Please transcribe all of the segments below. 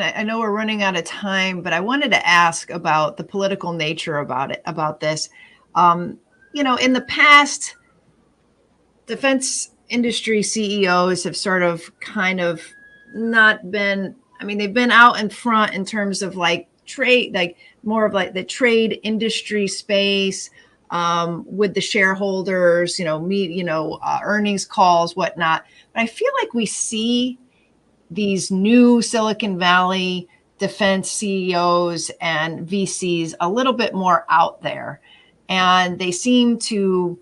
And I know we're running out of time, but I wanted to ask about the political nature about this. Um, in the past, defense industry CEOs have sort of kind of not been, I mean, they've been out in front in terms of like trade, like more of like the trade industry space, with the shareholders, earnings calls, whatnot. But I feel like we see these new Silicon Valley defense CEOs and VCs a little bit more out there. And they seem to,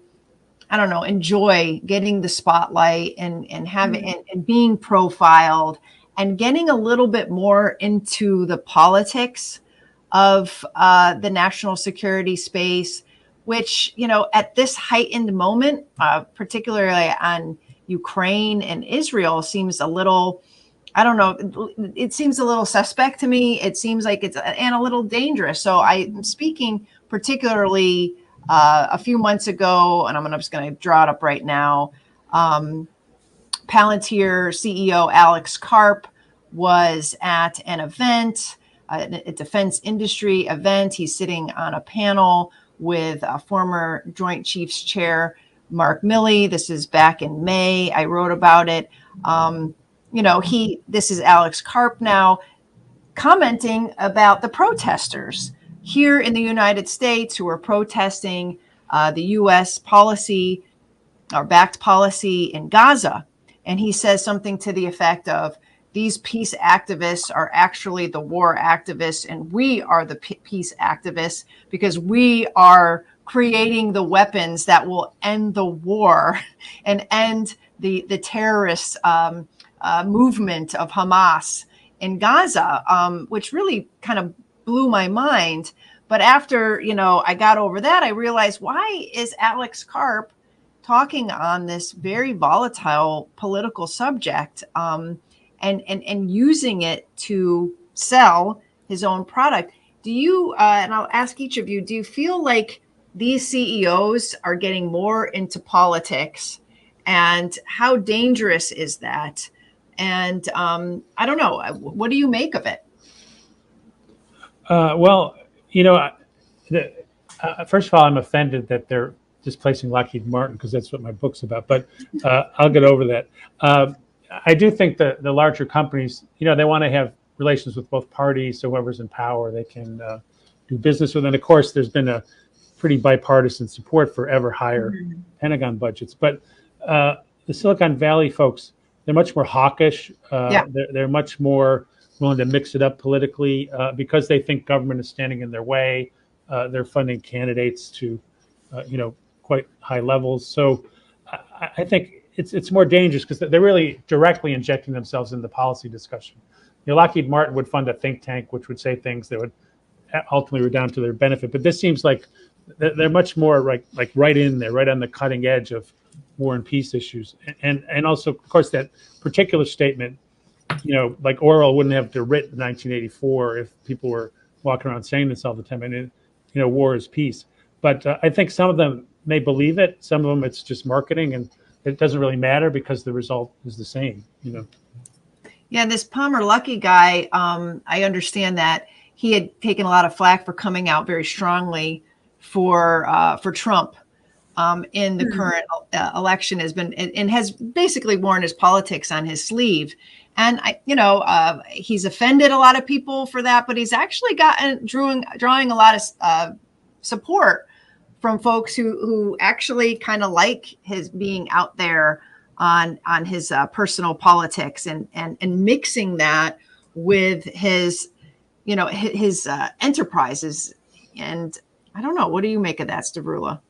I don't know, enjoy getting the spotlight and having and being profiled and getting a little bit more into the politics of the national security space, which, at this heightened moment, particularly on Ukraine and Israel, seems a little, I don't know, it seems a little suspect to me. It seems like it's and a little dangerous. So I'm speaking particularly a few months ago, and I'm just going to draw it up right now. Palantir CEO Alex Karp was at an event, a defense industry event. He's sitting on a panel with a former Joint Chiefs Chair, Mark Milley. This is back in May. I wrote about it. This is Alex Karp now commenting about the protesters here in the United States who are protesting the U.S. policy or backed policy in Gaza. And he says something to the effect of, these peace activists are actually the war activists, and we are the peace activists because we are creating the weapons that will end the war and end the terrorist movement of Hamas in Gaza, which really kind of blew my mind. But after, I got over that, I realized, why is Alex Karp talking on this very volatile political subject and using it to sell his own product? Do you, and I'll ask each of you, do you feel like these CEOs are getting more into politics, and how dangerous is that? And I don't know, what do you make of it? First of all, I'm offended that they're displacing Lockheed Martin, because that's what my book's about. But I'll get over that. I do think that the larger companies, they want to have relations with both parties. So whoever's in power, they can do business with. And of course, there's been a pretty bipartisan support for ever higher Pentagon budgets. But the Silicon Valley folks, they're much more hawkish. They're much more willing to mix it up politically because they think government is standing in their way. They're funding candidates to, quite high levels. So I think it's more dangerous because they're really directly injecting themselves in the policy discussion. Lockheed Martin would fund a think tank which would say things that would ultimately redound to their benefit. But this seems like they're much more like right in there, right on the cutting edge of war and peace issues. And also, of course, that particular statement, like Orwell wouldn't have written in 1984 if people were walking around saying this all the time. And war is peace. But I think some of them may believe it. Some of them, it's just marketing, and it doesn't really matter because the result is the same. Yeah, this Palmer Luckey guy, I understand that he had taken a lot of flack for coming out very strongly for Trump in the current election, has basically worn his politics on his sleeve. And he's offended a lot of people for that, but he's actually drawing a lot of support from folks who actually kind of like his being out there on his personal politics and mixing that with his enterprises. And I don't know, what do you make of that, Stavroula?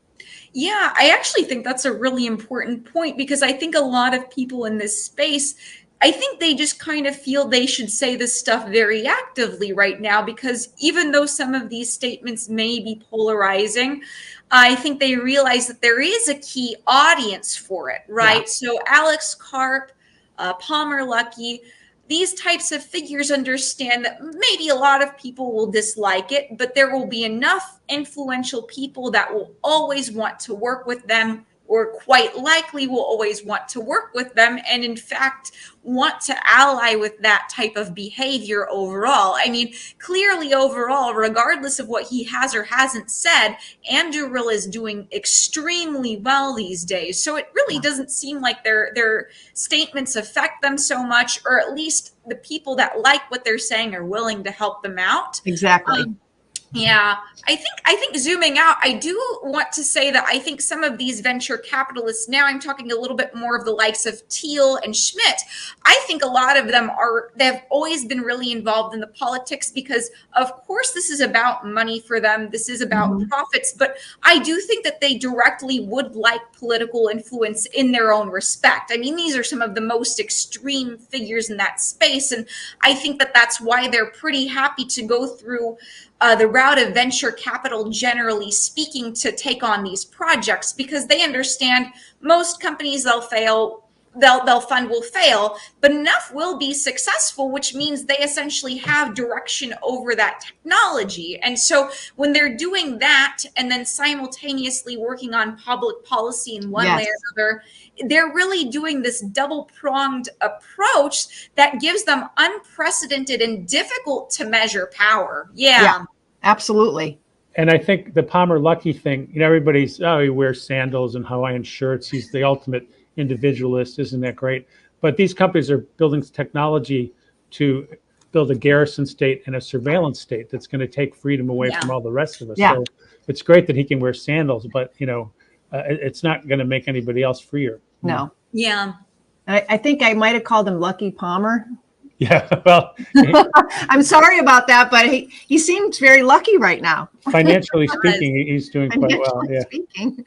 Yeah, I actually think that's a really important point, because I think a lot of people in this space, I think they just kind of feel they should say this stuff very actively right now, because even though some of these statements may be polarizing, I think they realize that there is a key audience for it, right? Yeah. So Alex Karp, Palmer Luckey, these types of figures understand that maybe a lot of people will dislike it, but there will be enough influential people that will always want to work with them or quite likely will always want to work with them, and in fact want to ally with that type of behavior overall. I mean, clearly overall, regardless of what he has or hasn't said, Anduril is doing extremely well these days. So it really doesn't seem like their statements affect them so much, or at least the people that like what they're saying are willing to help them out. Exactly. Yeah, I think zooming out, I do want to say that I think some of these venture capitalists, now I'm talking a little bit more of the likes of Thiel and Schmidt, I think a lot of them they've always been really involved in the politics because of course this is about money for them. This is about profits, but I do think that they directly would like political influence in their own respect. I mean, these are some of the most extreme figures in that space. And I think that that's why they're pretty happy to go through the route of venture capital, generally speaking, to take on these projects, because they understand most companies, they'll fail, they'll fund will fail, but enough will be successful, which means they essentially have direction over that technology. And so when they're doing that and then simultaneously working on public policy in one way or another, they're really doing this double-pronged approach that gives them unprecedented and difficult to measure power. Yeah. Absolutely. And I think the Palmer Luckey thing, everybody's, he wears sandals and Hawaiian shirts. He's the ultimate individualist. Isn't that great? But these companies are building technology to build a garrison state and a surveillance state that's going to take freedom away from all the rest of us. So it's great that he can wear sandals, but, it's not going to make anybody else freer. No. Yeah. I think I might have called him Lucky Palmer. Yeah, well, I'm sorry about that, but he seems very lucky right now. Financially speaking, he's doing quite well. Yeah. Speaking.